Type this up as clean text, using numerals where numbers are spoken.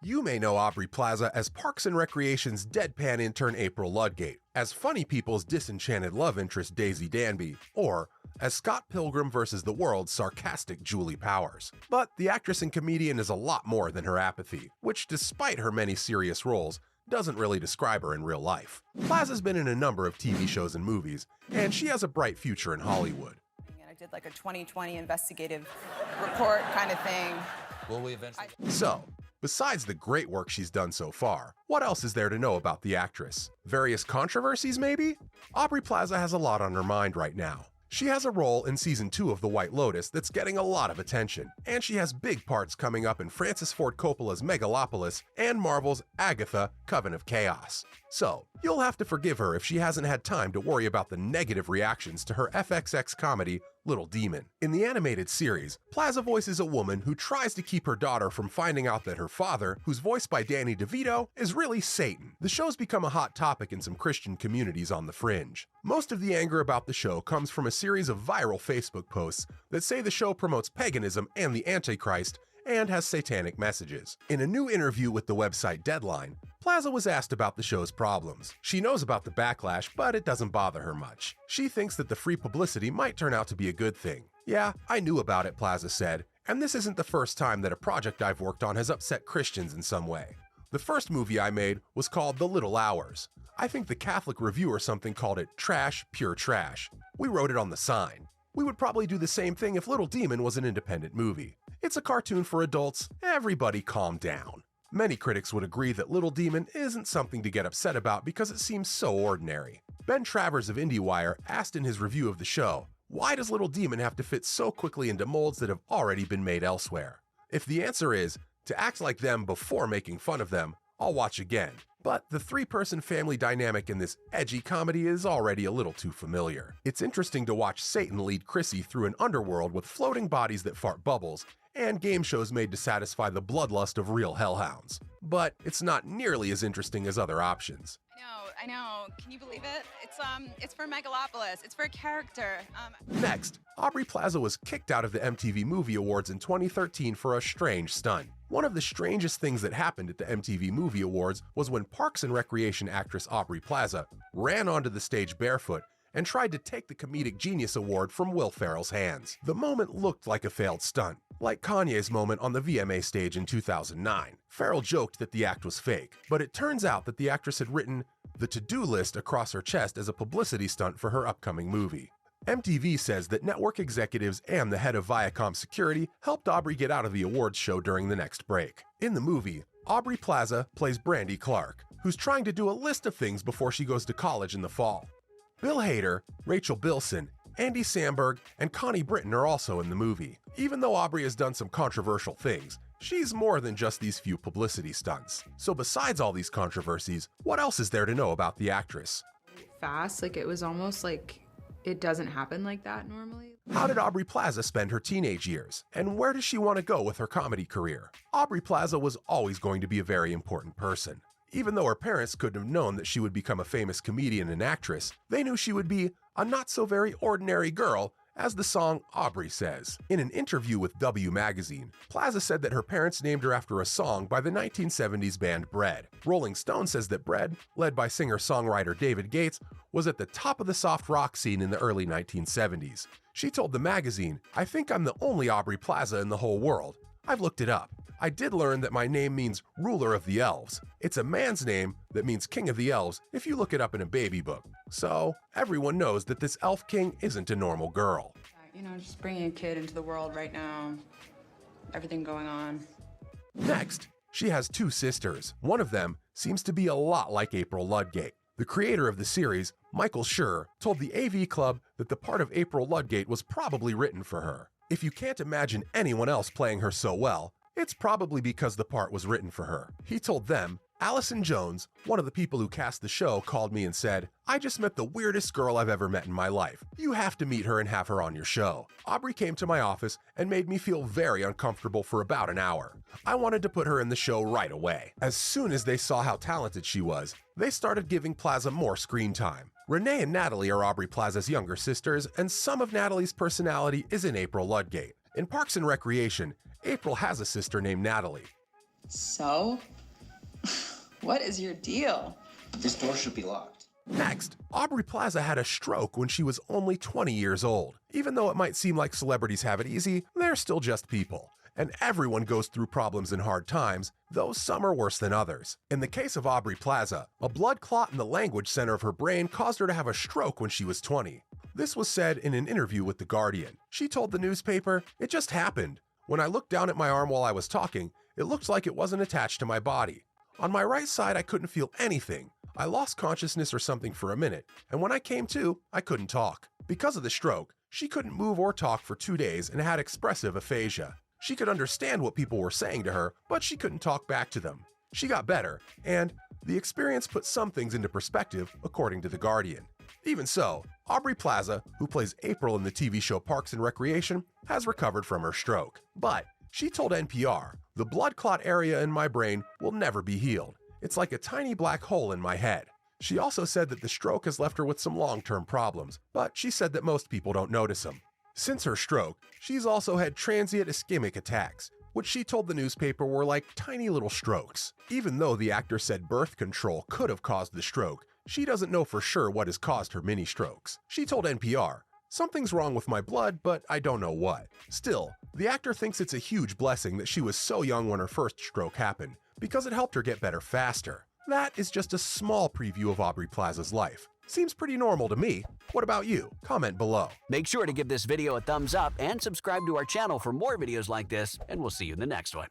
You may know Aubrey Plaza as Parks and Recreation's deadpan intern April Ludgate, as Funny People's disenchanted love interest Daisy Danby, or as Scott Pilgrim vs. the World's sarcastic Julie Powers. But the actress and comedian is a lot more than her apathy, which, despite her many serious roles, doesn't really describe her in real life. Plaza's been in a number of TV shows and movies, and she has a bright future in Hollywood. I did like a 2020 investigative report kind of thing. Will we eventually? So, besides the great work she's done so far, what else is there to know about the actress? Various controversies, maybe? Aubrey Plaza has a lot on her mind right now. She has a role in Season 2 of The White Lotus that's getting a lot of attention, and she has big parts coming up in Francis Ford Coppola's Megalopolis and Marvel's Agatha: Coven of Chaos. So, you'll have to forgive her if she hasn't had time to worry about the negative reactions to her FXX comedy, Little Demon. In the animated series, Plaza voices a woman who tries to keep her daughter from finding out that her father, who's voiced by Danny DeVito, is really Satan. The show's become a hot topic in some Christian communities on the fringe. Most of the anger about the show comes from a series of viral Facebook posts that say the show promotes paganism and the Antichrist and has satanic messages. In a new interview with the website Deadline, Plaza was asked about the show's problems. She knows about the backlash, but it doesn't bother her much. She thinks that the free publicity might turn out to be a good thing. "Yeah, I knew about it," Plaza said, "and this isn't the first time that a project I've worked on has upset Christians in some way. The first movie I made was called The Little Hours. I think the Catholic Review or something called it trash, pure trash. We wrote it on the sign. We would probably do the same thing if Little Demon was an independent movie. It's a cartoon for adults. Everybody calm down." Many critics would agree that Little Demon isn't something to get upset about because it seems so ordinary. Ben Travers of IndieWire asked in his review of the show, "Why does Little Demon have to fit so quickly into molds that have already been made elsewhere?" If the answer is to act like them before making fun of them, I'll watch again. But the three-person family dynamic in this edgy comedy is already a little too familiar. It's interesting to watch Satan lead Chrissy through an underworld with floating bodies that fart bubbles, and game shows made to satisfy the bloodlust of real hellhounds. But it's not nearly as interesting as other options. I know. Can you believe it? It's for Megalopolis. It's for a character. Next, Aubrey Plaza was kicked out of the MTV Movie Awards in 2013 for a strange stunt. One of the strangest things that happened at the MTV Movie Awards was when Parks and Recreation actress Aubrey Plaza ran onto the stage barefoot and tried to take the Comedic Genius Award from Will Ferrell's hands. The moment looked like a failed stunt, like Kanye's moment on the VMA stage in 2009. Ferrell joked that the act was fake, but it turns out that the actress had written the to-do list across her chest as a publicity stunt for her upcoming movie. MTV says that network executives and the head of Viacom security helped Aubrey get out of the awards show during the next break. In the movie, Aubrey Plaza plays Brandy Clark, who's trying to do a list of things before she goes to college in the fall. Bill Hader, Rachel Bilson, Andy Samberg, and Connie Britton are also in the movie. Even though Aubrey has done some controversial things, she's more than just these few publicity stunts. So besides all these controversies, what else is there to know about the actress? Fast, like it was almost like it doesn't happen like that normally. How did Aubrey Plaza spend her teenage years? And where does she want to go with her comedy career? Aubrey Plaza was always going to be a very important person. Even though her parents couldn't have known that she would become a famous comedian and actress, they knew she would be a not-so-very-ordinary girl, as the song Aubrey says. In an interview with W Magazine, Plaza said that her parents named her after a song by the 1970s band Bread. Rolling Stone says that Bread, led by singer-songwriter David Gates, was at the top of the soft rock scene in the early 1970s. She told the magazine, "I think I'm the only Aubrey Plaza in the whole world. I've looked it up. I did learn that my name means ruler of the elves. It's a man's name that means king of the elves if you look it up in a baby book. So everyone knows that this elf king isn't a normal girl." You know, just bringing a kid into the world right now, everything going on. Next, she has two sisters. One of them seems to be a lot like April Ludgate. The creator of the series, Michael Schur, told the AV Club that the part of April Ludgate was probably written for her. If you can't imagine anyone else playing her so well, it's probably because the part was written for her. He told them, "Allison Jones, one of the people who cast the show, called me and said, 'I just met the weirdest girl I've ever met in my life. You have to meet her and have her on your show.' Aubrey came to my office and made me feel very uncomfortable for about an hour. I wanted to put her in the show right away. As soon as they saw how talented she was, they started giving Plaza more screen time. Renee and Natalie are Aubrey Plaza's younger sisters, and some of Natalie's personality is in April Ludgate. In Parks and Recreation, April has a sister named Natalie. So? What is your deal? This door should be locked. Next, Aubrey Plaza had a stroke when she was only 20 years old. Even though it might seem like celebrities have it easy, they're still just people. And everyone goes through problems in hard times, though some are worse than others. In the case of Aubrey Plaza, a blood clot in the language center of her brain caused her to have a stroke when she was 20. This was said in an interview with The Guardian. She told the newspaper, "It just happened. When I looked down at my arm while I was talking, it looked like it wasn't attached to my body. On my right side, I couldn't feel anything. I lost consciousness or something for a minute, and when I came to, I couldn't talk." Because of the stroke, she couldn't move or talk for 2 days and had expressive aphasia. She could understand what people were saying to her, but she couldn't talk back to them. She got better, and the experience put some things into perspective, according to The Guardian. Even so, Aubrey Plaza, who plays April in the TV show Parks and Recreation, has recovered from her stroke. But she told NPR, "The blood clot area in my brain will never be healed. It's like a tiny black hole in my head." She also said that the stroke has left her with some long-term problems, but she said that most people don't notice them. Since her stroke, she's also had transient ischemic attacks, which she told the newspaper were like tiny little strokes. Even though the actor said birth control could have caused the stroke, she doesn't know for sure what has caused her mini strokes. She told NPR, "Something's wrong with my blood, but I don't know what." Still, the actor thinks it's a huge blessing that she was so young when her first stroke happened, because it helped her get better faster. That is just a small preview of Aubrey Plaza's life. Seems pretty normal to me. What about you? Comment below. Make sure to give this video a thumbs up and subscribe to our channel for more videos like this, and we'll see you in the next one.